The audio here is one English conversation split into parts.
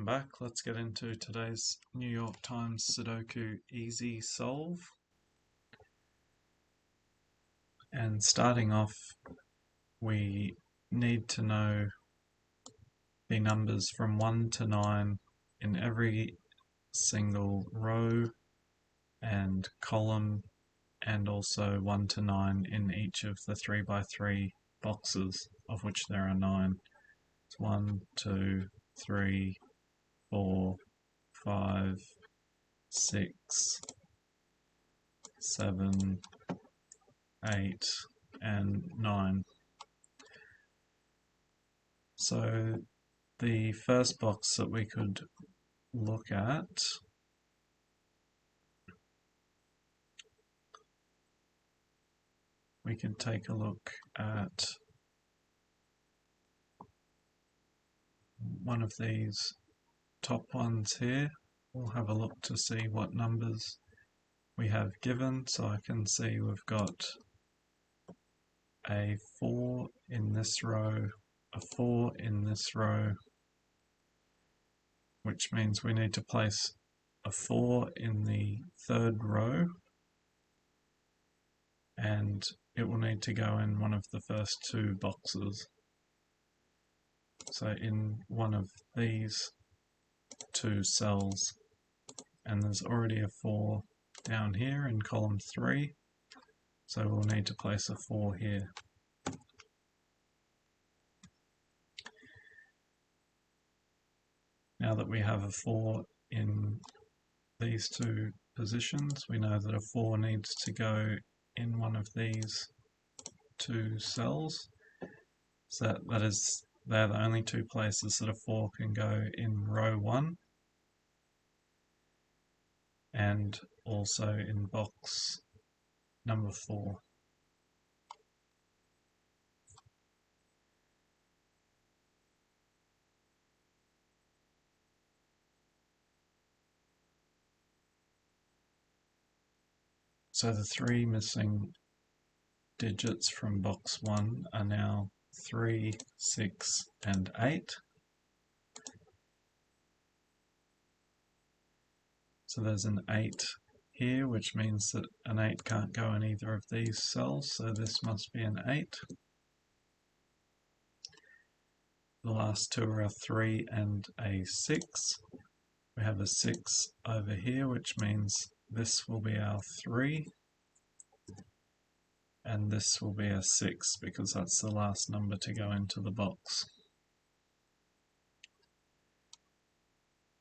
back. Let's get into today's New York Times Sudoku Easy Solve. And starting off, we need to know the numbers from 1 to 9 in every single row and column, and also 1 to 9 in each of the 3x3 boxes, of which there are 9. It's 1, 2, 3, 4, 5, 6, 7, 8, and 9. So the first box that we could look at we could take a look at one of these top ones here. We'll have a look to see what numbers we have given. So I can see we've got a 4 in this row, a 4 in this row, which means we need to place a 4 in the third row, and it will need to go in one of the first two boxes. So in one of these two cells, and there's already a 4 down here in column 3, so we'll need to place a 4 here. Now that we have a 4 in these two positions, we know that a 4 needs to go in one of these two cells. So they're the only two places that a 4 can go in row 1 and also in box number 4. So the three missing digits from box 1 are now 3, 6, and 8. So there's an 8 here, which means that an 8 can't go in either of these cells, so this must be an 8. The last two are a 3 and a 6. We have a 6 over here, which means this will be our 3, and this will be a 6 because that's the last number to go into the box.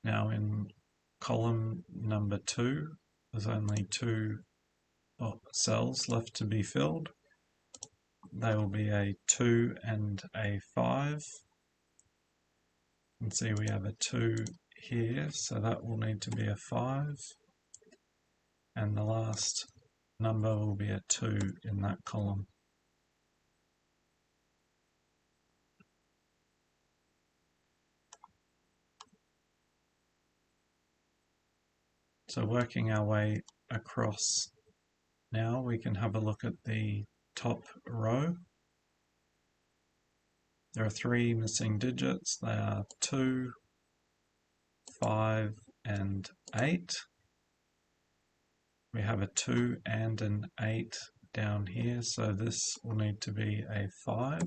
Now in column number 2, there's only 2 cells left to be filled. They will be a 2 and a 5. You can see we have a 2 here, so that will need to be a 5. And the last number will be a 2 in that column. So working our way across now, we can have a look at the top row. There are 3 missing digits. They are 2, 5, and 8. We have a 2 and an 8 down here, so this will need to be a 5.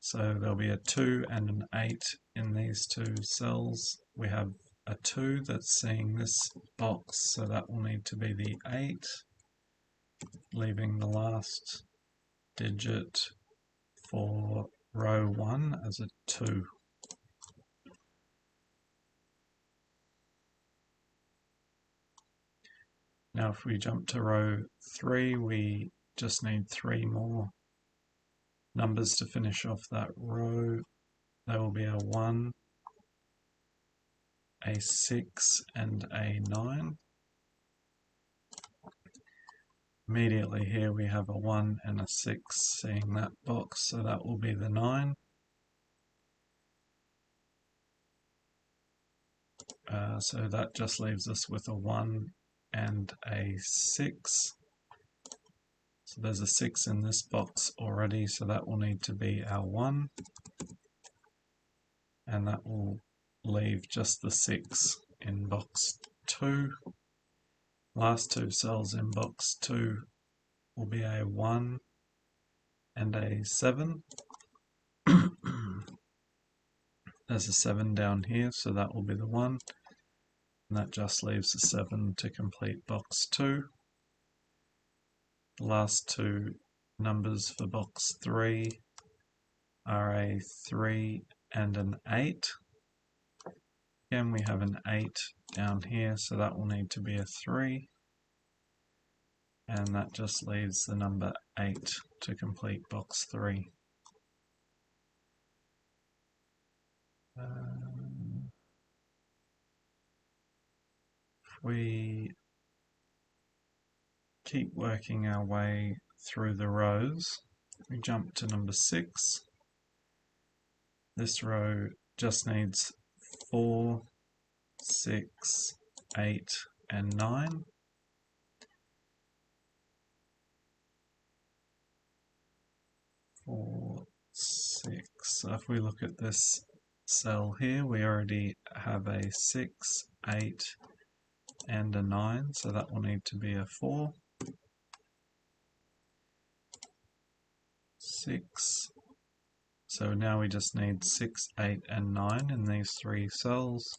So there'll be a 2 and an 8 in these two cells. We have a 2 that's seeing this box, so that will need to be the 8, leaving the last digit for row 1 as a 2. Now if we jump to row 3, we just need 3 more numbers to finish off that row. There will be a 1, a 6, and a 9. Immediately here we have a 1 and a 6 seeing that box, so that will be the 9. So that just leaves us with a 1 and a 6. So there's a 6 in this box already, so that will need to be our 1. and that will leave just the 6 in box 2. Last two cells in box 2 will be a 1 and a 7. There's a 7 down here, so that will be the 1, and that just leaves a 7 to complete box 2. The last two numbers for box 3 are a 3 and an 8. Again, we have an 8 down here, so that will need to be a 3. And that just leaves the number 8 to complete box 3. If we keep working our way through the rows, we jump to number 6. This row just needs 4, 6, 8, and 9. 4, 6. So if we look at this cell here, we already have a 6, 8, and a 9, so that will need to be a 4. 6. So now we just need 6, 8, and 9 in these three cells.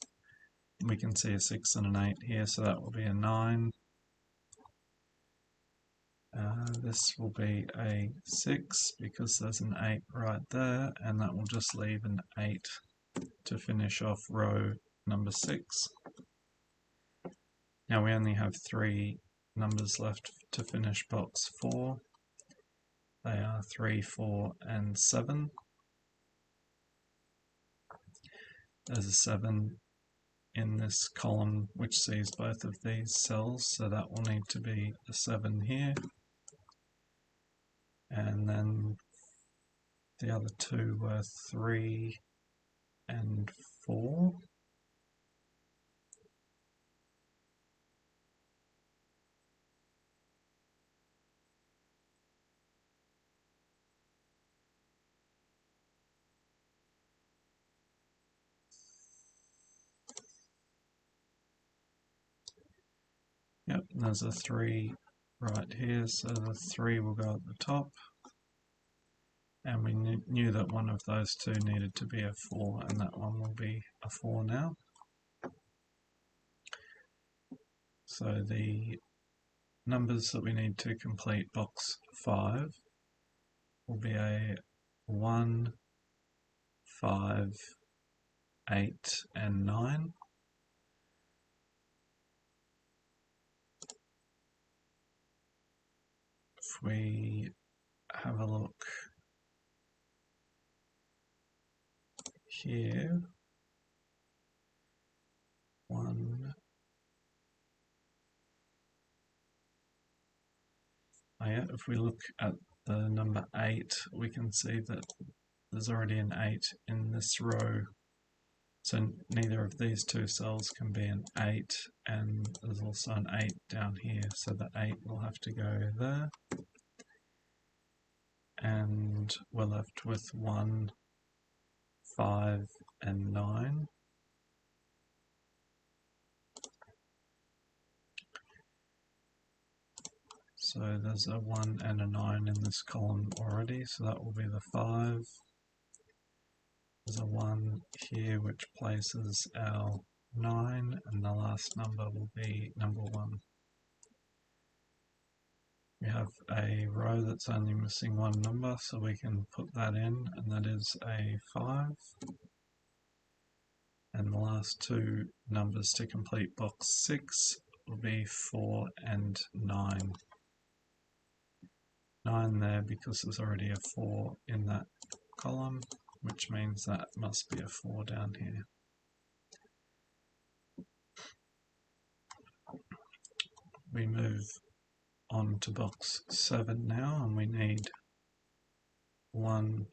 We can see a 6 and an 8 here, so that will be a 9. This will be a 6 because there's an 8 right there, and that will just leave an 8 to finish off row number 6. Now we only have 3 numbers left to finish box 4. They are 3, 4, and 7. There's a 7 in this column which sees both of these cells, so that will need to be a 7 here. And then the other two were 3 and 4. Yep, there's a 3 right here, so the 3 will go at the top. And we knew that one of those two needed to be a 4, and that one will be a 4 now. So the numbers that we need to complete box 5 will be a 1, 5, 8, and 9. If we have a look here, 1, yeah, if we look at the number 8, we can see that there's already an 8 in this row. So neither of these two cells can be an 8, and there's also an 8 down here, so the 8 will have to go there. And we're left with 1, 5, and 9. So there's a 1 and a 9 in this column already, so that will be the 5. There's a 1 here which places our 9, and the last number will be number 1. We have a row that's only missing one number, so we can put that in, and that is a 5. And the last two numbers to complete box 6 will be 4 and 9. 9 there because there's already a 4 in that column, which means that must be a 4 down here. We move on to box 7 now, and we need 1,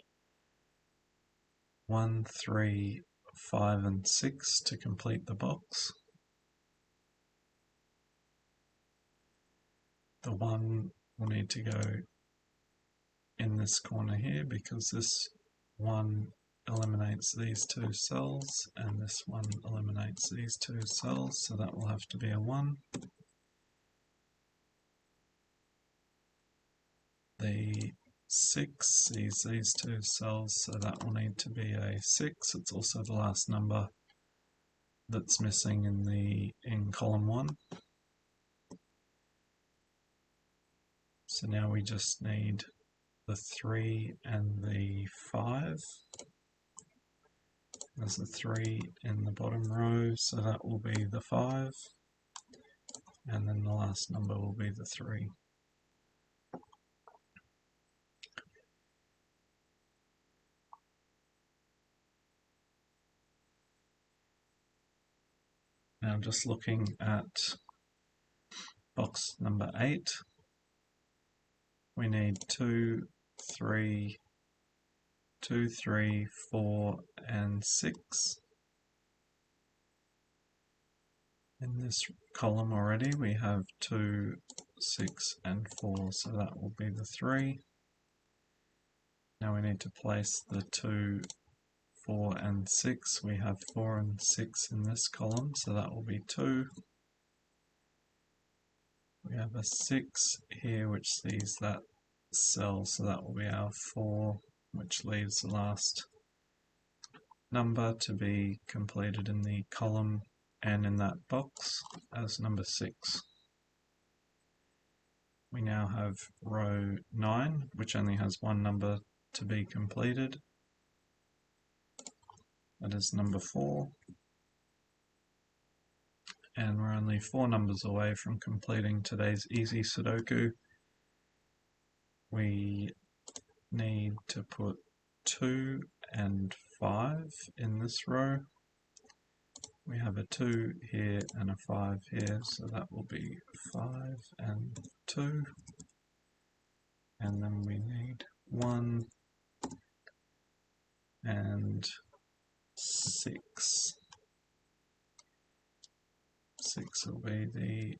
3, 5, and 6 to complete the box. The 1 will need to go in this corner here because this 1 eliminates these two cells, and this one eliminates these two cells, so that will have to be a 1. The 6 sees these two cells, so that will need to be a 6. It's also the last number that's missing in column 1. So now we just need the 3 and the 5. There's a 3 in the bottom row, so that will be the 5. And then the last number will be the 3. Now just looking at box number 8, we need 2, 3, 2, 3, 4 and 6. In this column already we have 2, 6 and 4, so that will be the 3. Now we need to place the 2, 4 and 6. We have 4 and 6 in this column, so that will be 2. We have a 6 here which sees that cell, so that will be our 4, which leaves the last number to be completed in the column and in that box as number 6. We now have row 9, which only has one number to be completed. That is number 4. And we're only 4 numbers away from completing today's easy Sudoku. We need to put 2 and 5 in this row. We have a 2 here and a 5 here, so that will be 5 and 2. And then we need 1 and 6. 6 will be the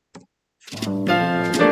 final number.